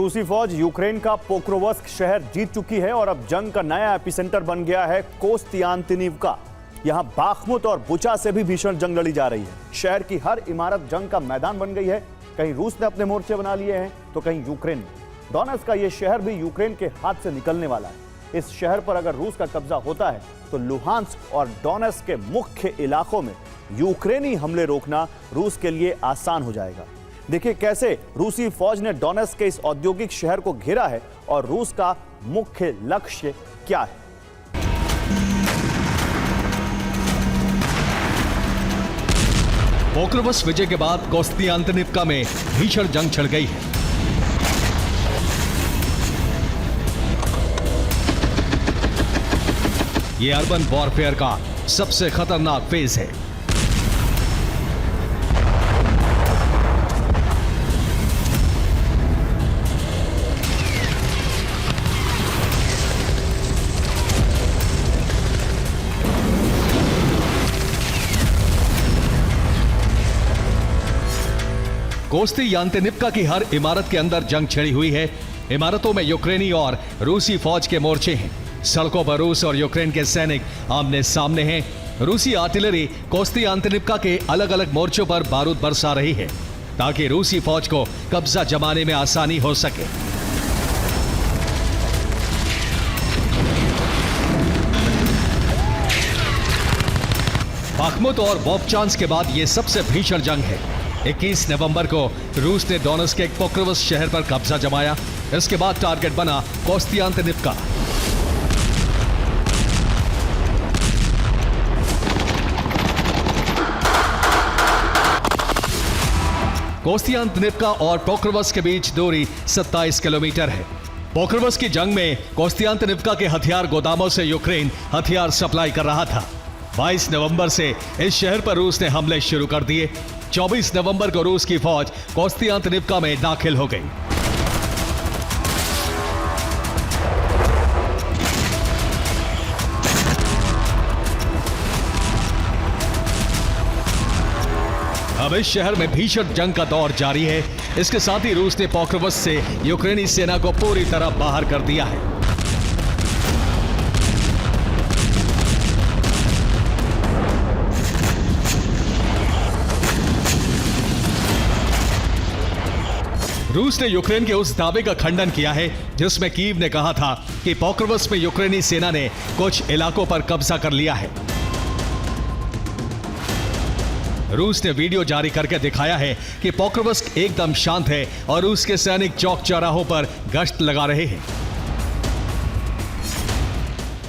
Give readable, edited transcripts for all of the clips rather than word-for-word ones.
रूसी फौज यूक्रेन का पोक्रोवस्क शहर जीत चुकी है और अब जंग का नया एपिसेंटर बन गया है कोस्तियांतिनिवका। यहां बाखमुत और बुचा से भी भीषण जंग लड़ी जा रही है। शहर की हर इमारत जंग का मैदान बन गई है। कहीं रूस ने अपने मोर्चे बना लिए हैं तो कहीं यूक्रेन ने। डोनेट्स्क का यह शहर भी यूक्रेन के हाथ से निकलने वाला है। इस शहर पर अगर रूस का कब्जा होता है तो लुहांस्क और डोनेट्स्क के मुख्य इलाकों में यूक्रेनी हमले रोकना रूस के लिए आसान हो जाएगा। देखिए कैसे रूसी फौज ने डोनेट्स्क के इस औद्योगिक शहर को घेरा है और रूस का मुख्य लक्ष्य क्या है। पोक्रोवस्क विजय के बाद कोस्तियांतिनिवका में भीषण जंग छिड़ गई है। ये अर्बन वॉरफेयर का सबसे खतरनाक फेज है। कोस्तियांतिनिवका की हर इमारत के अंदर जंग छिड़ी हुई है। इमारतों में यूक्रेनी और रूसी फौज के मोर्चे हैं। सड़कों पर रूस और यूक्रेन के सैनिक आमने सामने हैं। रूसी आर्टिलरी कोस्तियांतिनिवका के अलग अलग मोर्चों पर बारूद बरसा रही है ताकि रूसी फौज को कब्जा जमाने में आसानी हो सके। बाखमुत और वोल्चांस्क के बाद यह सबसे भीषण जंग है। 21 नवंबर को रूस ने डोनेट्स्क के पोक्रोवस्क शहर पर कब्जा जमाया। इसके बाद टारगेट बना कोस्तियांतिनिवका। कोस्तियांतिनिवका और पोक्रोवस्क के बीच दूरी 27 किलोमीटर है। पोक्रोवस्क की जंग में कोस्तियांतिनिवका के हथियार गोदामों से यूक्रेन हथियार सप्लाई कर रहा था। 22 नवंबर से इस शहर पर रूस ने हमले शुरू कर दिए। 24 नवंबर को रूस की फौज कोस्तियांतिनिवका में दाखिल हो गई। अब इस शहर में भीषण जंग का दौर जारी है। इसके साथ ही रूस ने पोक्रोवस्क से यूक्रेनी सेना को पूरी तरह बाहर कर दिया है। रूस ने यूक्रेन के उस दावे का खंडन किया है जिसमें कीव ने कहा था कि पोक्रोवस्क में यूक्रेनी सेना ने कुछ इलाकों पर कब्जा कर लिया है। रूस ने वीडियो जारी करके दिखाया है कि पोक्रोवस्क एकदम शांत है और रूस के सैनिक चौक चौराहों पर गश्त लगा रहे हैं।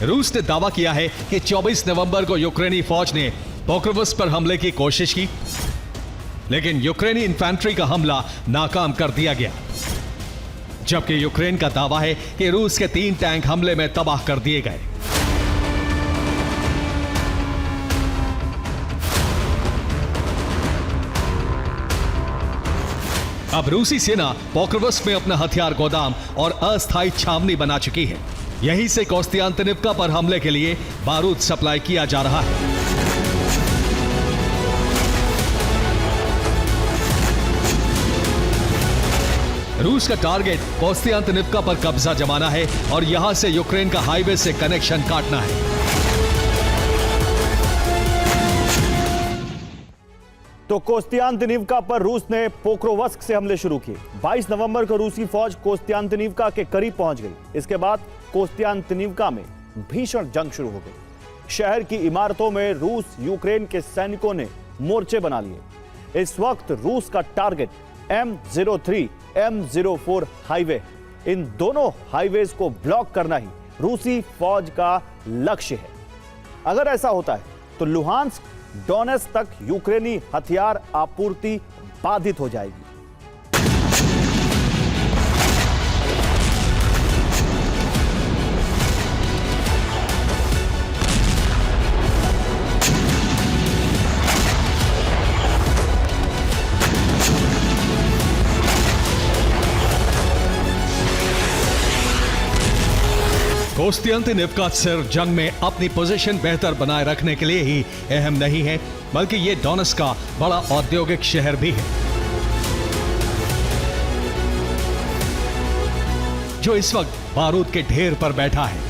रूस ने दावा किया है कि 24 नवंबर को यूक्रेनी फौज ने पोक्रोवस्क पर हमले की कोशिश की, लेकिन यूक्रेनी इन्फेंट्री का हमला नाकाम कर दिया गया। जबकि यूक्रेन का दावा है कि रूस के 3 टैंक हमले में तबाह कर दिए गए। अब रूसी सेना पोक्रोवस्क में अपना हथियार गोदाम और अस्थायी छावनी बना चुकी है। यहीं से कोस्तियांतिनिवका पर हमले के लिए बारूद सप्लाई किया जा रहा है। रूस का टारगेट कोस्तियांतिनिवका पर कब्जा जमाना है और यहां से यूक्रेन का हाईवे से कनेक्शन काटना है। तो कोस्तियांतिनिवका पर रूस ने पोक्रोवस्क से हमले शुरू किए। 22 नवंबर को रूसी फौज कोस्तियांतिनिवका के करीब पहुंच गई। इसके बाद कोस्तियांतिनिवका में भीषण जंग शुरू हो गई। शहर की इमारतों में रूस यूक्रेन के सैनिकों ने मोर्चे बना लिए। इस वक्त रूस का टारगेट M03 M04 हाईवे, इन दोनों हाईवेज को ब्लॉक करना ही रूसी फौज का लक्ष्य है। अगर ऐसा होता है तो लुहांस्क डोनेट्स्क तक यूक्रेनी हथियार आपूर्ति बाधित हो जाएगी। कोस्तियांतिनिवका सिर्फ जंग में अपनी पोजीशन बेहतर बनाए रखने के लिए ही अहम नहीं है, बल्कि ये डोनेट्स्क का बड़ा औद्योगिक शहर भी है। जो इस वक्त बारूद के ढेर पर बैठा है।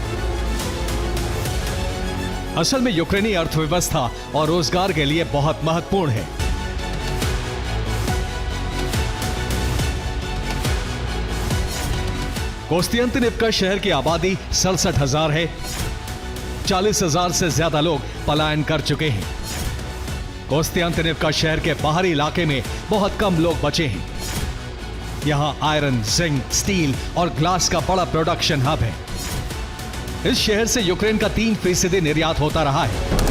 असल में यूक्रेनी अर्थव्यवस्था और रोजगार के लिए बहुत महत्वपूर्ण है। कोस्तियांतिनिव्का शहर की आबादी 67,000 है। 40,000 से ज्यादा लोग पलायन कर चुके हैं। कोस्तियांतिनिव्का शहर के बाहरी इलाके में बहुत कम लोग बचे हैं। यहां आयरन, जिंक, स्टील और ग्लास का बड़ा प्रोडक्शन हब है। इस शहर से यूक्रेन का 3% निर्यात होता रहा है।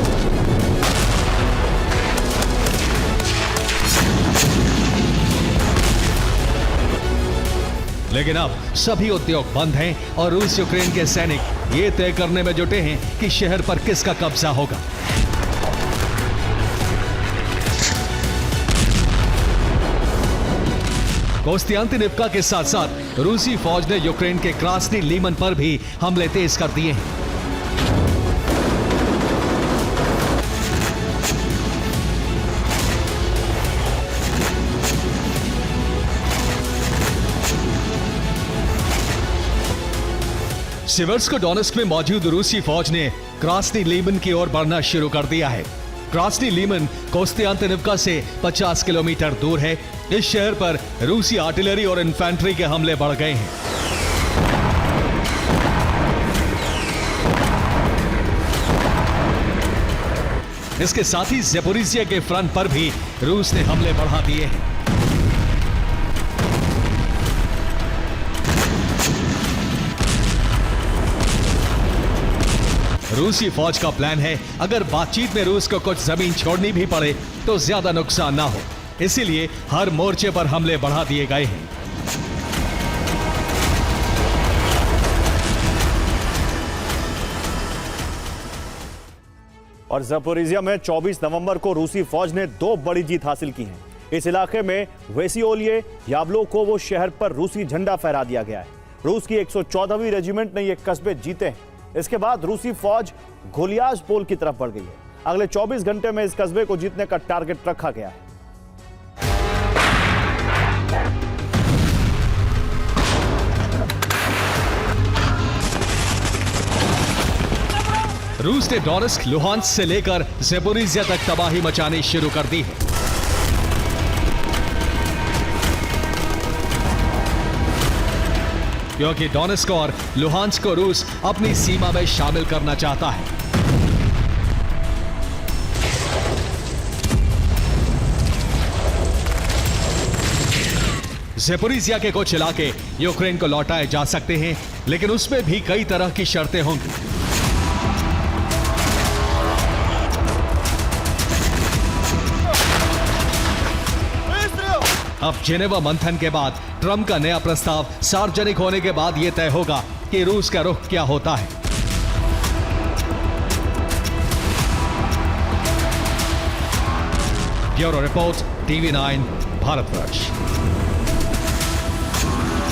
लेकिन अब सभी उद्योग बंद हैं और रूस यूक्रेन के सैनिक ये तय करने में जुटे हैं कि शहर पर किसका कब्जा होगा। कोस्तियांतिनिव्का के साथ साथ रूसी फौज ने यूक्रेन के क्रास्नी लीमन पर भी हमले तेज कर दिए हैं। सिवर्स्क डोनेस्क में मौजूद रूसी फौज ने क्रास्नी लीमन की ओर बढ़ना शुरू कर दिया है। क्रास्नी लीमन कोस्तियांतिनिव्का से 50 किलोमीटर दूर है। इस शहर पर रूसी आर्टिलरी और इन्फेंट्री के हमले बढ़ गए हैं। इसके साथ ही ज़ेपोरिज़िया के फ्रंट पर भी रूस ने हमले बढ़ा दिए हैं। रूसी फौज का प्लान है अगर बातचीत में रूस को कुछ जमीन छोड़नी भी पड़े तो ज्यादा नुकसान ना हो, इसीलिए हर मोर्चे पर हमले बढ़ा दिए गए हैं। और ज़पोरिज़िया में 24 नवंबर को रूसी फौज ने 2 बड़ी जीत हासिल की है। इस इलाके में वेसियोलिये याब्लोकोवो शहर पर रूसी झंडा फहरा दिया गया है। रूस की 114वीं रेजिमेंट ने ये कस्बे जीते हैं। इसके बाद रूसी फौज गोलियाजपोल की तरफ बढ़ गई है। अगले 24 घंटे में इस कस्बे को जीतने का टारगेट रखा गया है। रूस ने डोनेस्क, लुहांस्क से लेकर ज़ेपोरिज़िया तक तबाही मचानी शुरू कर दी है। क्योंकि डोनेस्क और लुहांस्क को रूस अपनी सीमा में शामिल करना चाहता है। ज़ेपोरिज़िया के कुछ इलाके यूक्रेन को लौटाए जा सकते हैं, लेकिन उसमें भी कई तरह की शर्तें होंगी। अब जेनेवा मंथन के बाद ट्रंप का नया प्रस्ताव सार्वजनिक होने के बाद यह तय होगा कि रूस का रुख क्या होता है। Bureau report, TV9 Bharatvarsh.